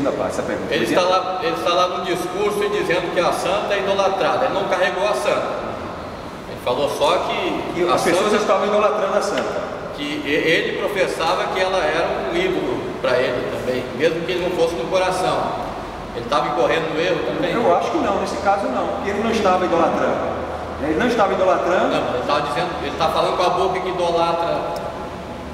segunda parte dessa pergunta. Ele está lá no discurso dizendo que a santa é idolatrada. Ele não carregou a santa. Ele falou só que as pessoas estavam idolatrando a santa. Que ele professava que ela era um ídolo para ele também, mesmo que ele não fosse no coração. Ele estava incorrendo no erro também? Eu acho que não, nesse caso não, porque ele não estava idolatrando. Ele não estava idolatrando. Não, ele estava dizendo, ele está falando com a boca que idolatra.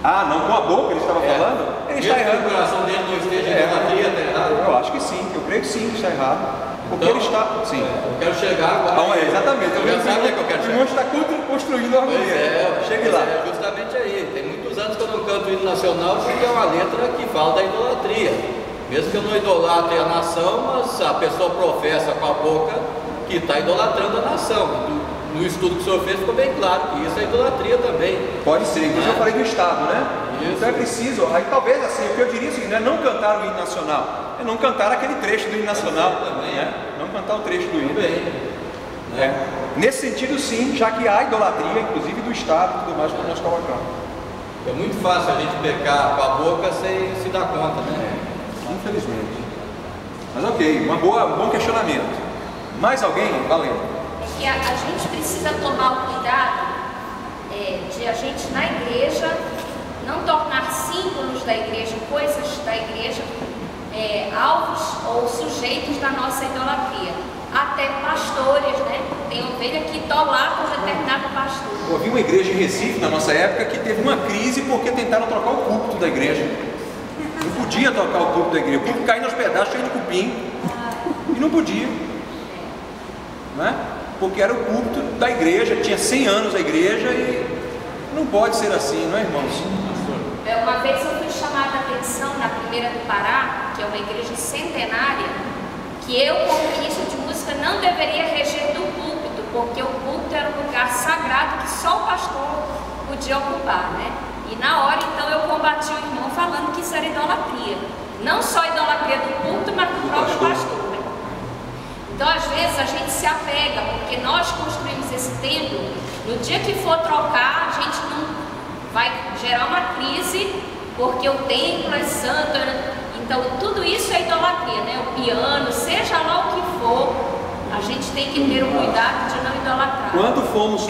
Ah, não, com a boca ele estava falando? Ele está errando. Que o coração dele não esteja em idolatria, está errado. Eu acho que sim, eu creio que sim, que está errado. Porque então, ele está. Sim. Eu quero chegar agora. Exatamente. Eu já sabia que eu quero chegar. O irmão está construindo a harmonia. Chegue lá. É justamente aí. Tem muitos anos que eu não canto o hino nacional porque é uma letra que fala da idolatria. Mesmo que eu não idolatre a nação, mas a pessoa professa com a boca que está idolatrando a nação. No estudo que o senhor fez ficou bem claro que isso é idolatria também. Pode ser, inclusive eu falei do Estado, né? Isso. Então é preciso, aí talvez assim, o que eu diria é o seguinte, não é não cantar o hino nacional, é não cantar aquele trecho do hino nacional, também, né? Não cantar o trecho do hino. Bem, né? Nesse sentido sim, já que há idolatria, inclusive do Estado e tudo mais, como nós colocamos. É muito fácil a gente pecar com a boca sem se dar conta, né? Infelizmente. Mas ok, um bom questionamento. Mais alguém? Valendo. Que a gente precisa tomar o cuidado de a gente na igreja não tornar símbolos da igreja, coisas da igreja, alvos ou sujeitos da nossa idolatria. Até pastores, né? Tem ovelha que idolatra um determinado pastor. Eu ouvi uma igreja em Recife, na nossa época, que teve uma crise porque tentaram trocar o púlpito da igreja. Não podia trocar o púlpito da igreja, o púlpito caiu nos pedaços, cheio de cupim. E não podia. Não é? Porque era o púlpito da igreja, tinha 100 anos a igreja e não pode ser assim, não é, irmãos? Uma vez eu fui chamada a atenção na Primeira do Pará, que é uma igreja centenária, que eu, como ministro de música, não deveria reger do púlpito, porque o púlpito era um lugar sagrado que só o pastor podia ocupar, né? E na hora, então, eu combati o irmão falando que isso era idolatria. Não só idolatria do púlpito, mas do próprio pastor. Então, às vezes, a gente se apega, porque nós construímos esse templo, no dia que for trocar, a gente não vai gerar uma crise, porque o templo é santo. Então, tudo isso é idolatria, né? O piano, seja lá o que for, a gente tem que ter o cuidado de não idolatrar. Quando fomos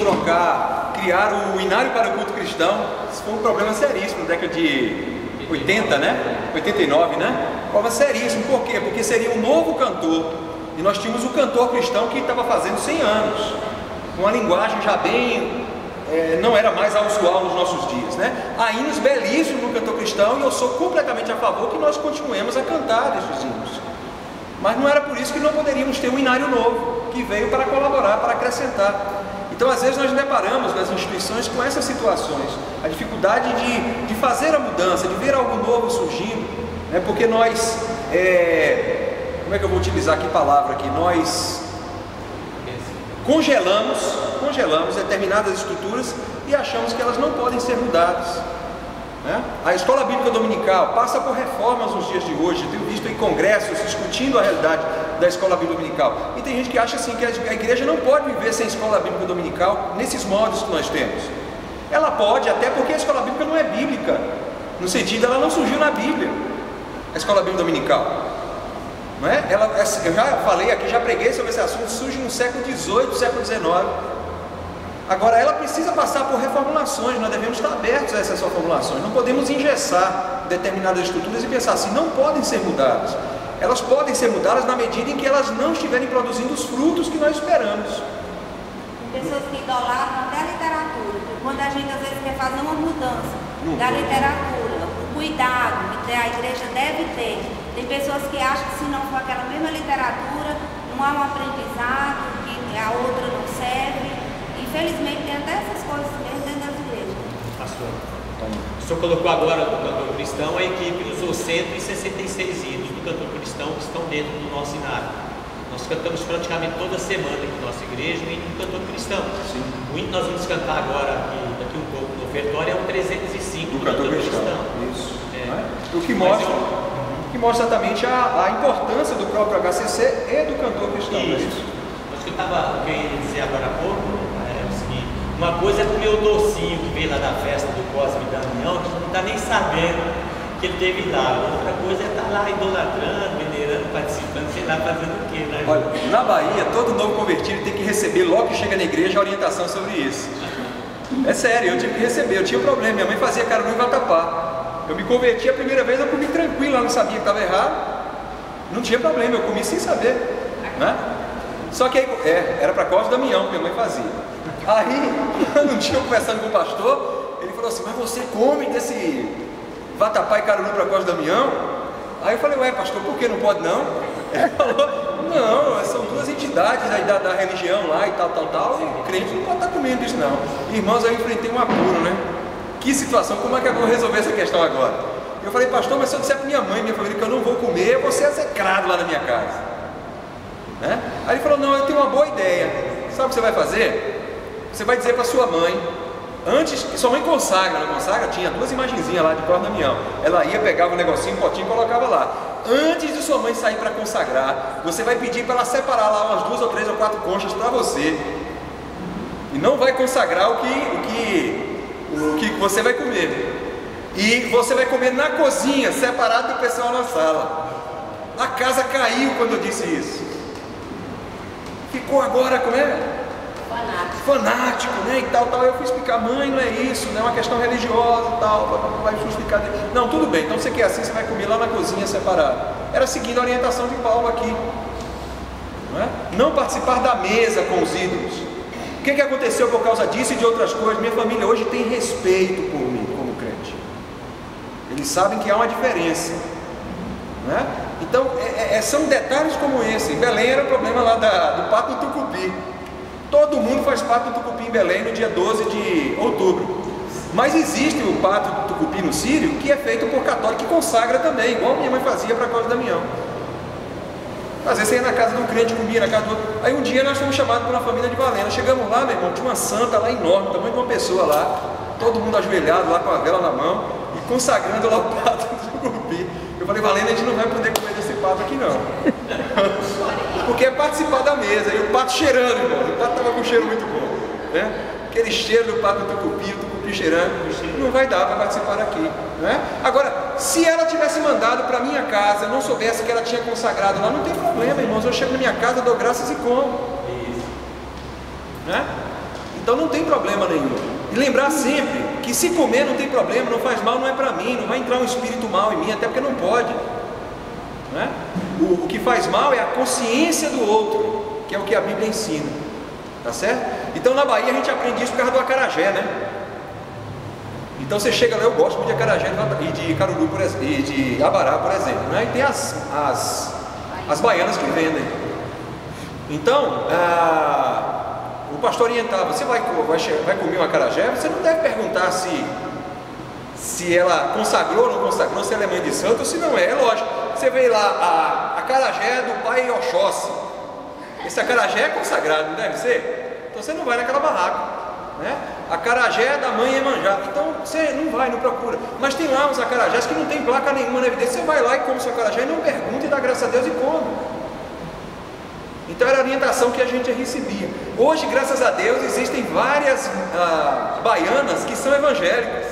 criar o inário para o culto cristão, isso foi um problema seríssimo, na década de 80, né? 89, né? Problema seríssimo, por quê? Porque seria um novo cantor. E nós tínhamos o cantor cristão que estava fazendo 100 anos, com uma linguagem já bem, não era mais a usual nos nossos dias, né? Há hinos belíssimos no cantor cristão e eu sou completamente a favor que nós continuemos a cantar esses hinos. Mas não era por isso que não poderíamos ter um inário novo, que veio para colaborar, para acrescentar. Então, às vezes, nós deparamos nas instituições com essas situações, a dificuldade de fazer a mudança, de ver algo novo surgindo, né? Porque nós... como é que eu vou utilizar que palavra aqui? Nós congelamos determinadas estruturas e achamos que elas não podem ser mudadas, né? A escola bíblica dominical passa por reformas nos dias de hoje. Eu tenho visto em congressos discutindo a realidade da escola bíblica dominical. E tem gente que acha assim que a igreja não pode viver sem escola bíblica dominical nesses modos que nós temos. Ela pode, até porque a escola bíblica não é bíblica, no sentido ela não surgiu na Bíblia, a escola bíblica dominical. Não é? Eu já falei aqui, já preguei sobre esse assunto, surge no século XVIII, século XIX. Agora, ela precisa passar por reformulações, nós devemos estar abertos a essas reformulações. Não podemos engessar determinadas estruturas e pensar assim, não podem ser mudadas. Elas podem ser mudadas na medida em que elas não estiverem produzindo os frutos que nós esperamos. Tem pessoas que idolatram até a literatura, quando a gente às vezes quer fazer uma mudança da literatura, o cuidado que a igreja deve ter. Tem pessoas que acham que se não for aquela mesma literatura, não há um aprendizado, que a outra não serve. Infelizmente tem até essas coisas mesmo dentro das igrejas. Pastor, o senhor colocou agora do cantor cristão, a equipe usou 166 hinos do cantor cristão que estão dentro do nosso inário. Nós cantamos praticamente toda semana aqui na nossa igreja o hino do cantor cristão. Sim. O hino que nós vamos cantar agora, daqui um pouco no ofertório, é o 305 do cantor cristão. Isso. O que mostra exatamente a importância do próprio HCC e do cantor cristão. Isso. Acho que eu estava querendo dizer agora há pouco, o seguinte, uma coisa é comer o docinho que veio lá da festa do Cosme e Damião, que não está nem sabendo que ele teve lá. Outra coisa é estar lá idolatrando, participando, sei lá, fazendo o quê, né? Olha, na Bahia, todo novo convertido tem que receber, logo que chega na igreja, a orientação sobre isso. É sério, eu tive que receber, eu tinha um problema, minha mãe fazia caruru em vatapá. Eu me converti a primeira vez, eu comi tranquilo, eu não sabia que estava errado. Não tinha problema, eu comi sem saber, né? Só que aí, era para Cosme Damião que minha mãe fazia. Aí, um dia eu conversando com o pastor, ele falou assim, mas você come desse vatapá e caruru para Cosme Damião? Aí eu falei, ué pastor, por que não pode não? Ele falou, não, são duas entidades aí da religião lá e tal, e o crente não pode estar comendo isso não. Irmãos, eu enfrentei um apuro, né? Que situação, como é que eu vou resolver essa questão agora? Eu falei, pastor, mas se eu disser para minha mãe, minha família, que eu não vou comer, eu vou ser execrado lá na minha casa, né? Aí ele falou, não, eu tenho uma boa ideia. Sabe o que você vai fazer? Você vai dizer para sua mãe, antes que sua mãe consagra, não consagra, tinha duas imagenzinhas lá de Cosme Damião. Ela ia, pegava um negocinho, um potinho e colocava lá. Antes de sua mãe sair para consagrar, você vai pedir para ela separar lá umas 2 ou 3 ou 4 conchas para você. E não vai consagrar o que você vai comer. E você vai comer na cozinha, separado do pessoal na sala. A casa caiu quando eu disse isso. Ficou agora, como é? Fanático, né? E tal. Eu fui explicar, mãe, não é isso, não é uma questão religiosa e tal. Vai explicar. Não, tudo bem, então você quer assim, você vai comer lá na cozinha separado. Era seguindo a orientação de Paulo aqui. Não participar da mesa com os ídolos. O que aconteceu por causa disso e de outras coisas? Minha família hoje tem respeito por mim como crente. Eles sabem que há uma diferença, né? Então são detalhes como esse. Em Belém era o problema lá do Pato do Tucupi. Todo mundo faz Pato do Tucupi em Belém no dia 12 de outubro. Mas existe o Pato do Tucupi no Sírio, que é feito por católico, que consagra também, igual minha mãe fazia para Cosme Damião. Às vezes você ia na casa de um crente, comia na casa do outro. Aí um dia nós fomos chamados por uma família de Valena. Chegamos lá, meu irmão, tinha uma santa lá enorme, tamanho de uma pessoa lá, todo mundo ajoelhado lá com a vela na mão e consagrando lá o Pato do Tucupi. Eu falei, Valena, a gente não vai poder comer desse pato aqui não. Porque é participar da mesa, e o pato cheirando, irmão. O pato estava com um cheiro muito bom, né? Aquele cheiro do pato do tucupi, o tucupi cheirando, não vai dar para participar aqui, né? Agora, se ela tivesse mandado para minha casa, eu não soubesse que ela tinha consagrado lá, não tem problema, irmãos. Eu chego na minha casa, dou graças e como, né? Então não tem problema nenhum. E lembrar sempre que se comer não tem problema, não faz mal, não é para mim, não vai entrar um espírito mal em mim, até porque não pode, né? O que faz mal é a consciência do outro, que é o que a Bíblia ensina, tá certo? Então na Bahia a gente aprende isso por causa do acarajé, né? Então você chega lá, eu gosto muito de acarajé e de caruru, por exemplo, e de abará, por exemplo, né? E tem as baianas que vendem. Então, o pastor orientava, você vai comer um acarajé, você não deve perguntar se ela consagrou ou não consagrou, se ela é mãe de santo ou se não é lógico. Você vê lá, a acarajé do pai Oxóssi. Esse acarajé é consagrado, não deve ser? Então você não vai naquela barraca, né? Acarajé da mãe Iemanjá. Então você não vai, não procura. Mas tem lá uns acarajés que não tem placa nenhuma na evidência. Você vai lá e come seu acarajé e não pergunta e dá graças a Deus e come. Então era a orientação que a gente recebia. Hoje, graças a Deus, existem várias baianas que são evangélicas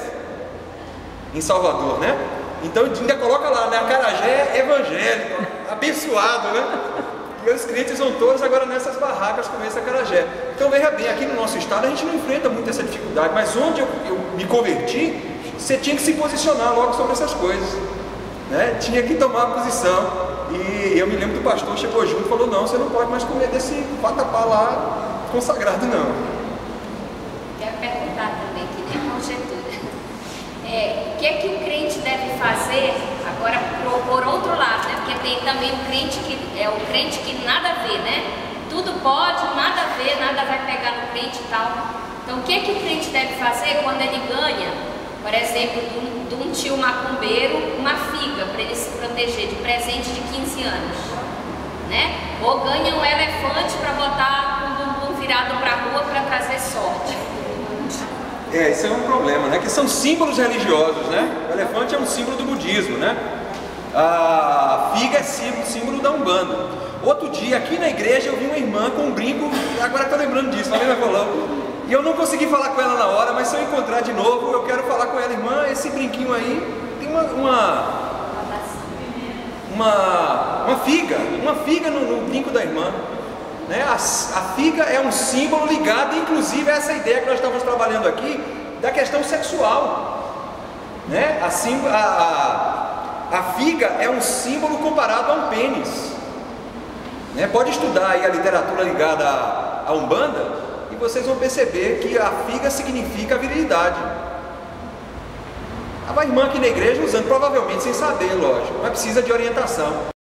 em Salvador, né? Então ainda coloca lá, né? Acarajé evangélico, abençoado, né? E os crentes vão todos agora nessas barracas comer esse acarajé. Então veja bem, aqui no nosso estado a gente não enfrenta muito essa dificuldade, mas onde eu me converti, você tinha que se posicionar logo sobre essas coisas, né? Tinha que tomar a posição. E eu me lembro do pastor chegou junto e falou, não, você não pode mais comer desse vatapá lá consagrado não. Quero perguntar também, que nem conjectura. O que é que o crente deve fazer, agora por outro lado, né? Porque tem também o crente que nada a ver, né? Tudo pode, nada a ver, nada vai pegar no crente e tal. Então o que é que o crente deve fazer quando ele ganha, por exemplo, de um tio macumbeiro, uma figa para ele se proteger de presente de 15 anos, né? Ou ganha um elefante para botar com o bumbum virado para a rua para trazer sorte. Isso é um problema, né? Que são símbolos religiosos, né? O elefante é um símbolo do budismo, né? A figa é símbolo da Umbanda. Outro dia, aqui na igreja, eu vi uma irmã com um brinco, agora estou lembrando disso, a Helena falou, e eu não consegui falar com ela na hora, mas se eu encontrar de novo, eu quero falar com ela, irmã, esse brinquinho aí tem uma uma figa no brinco da irmã. Né? A figa é um símbolo ligado, inclusive, a essa ideia que nós estamos trabalhando aqui, da questão sexual. Né? A figa é um símbolo comparado a um pênis. Né? Pode estudar aí a literatura ligada à Umbanda e vocês vão perceber que a figa significa a virilidade. A irmã aqui na igreja usando, provavelmente sem saber, lógico, mas precisa de orientação.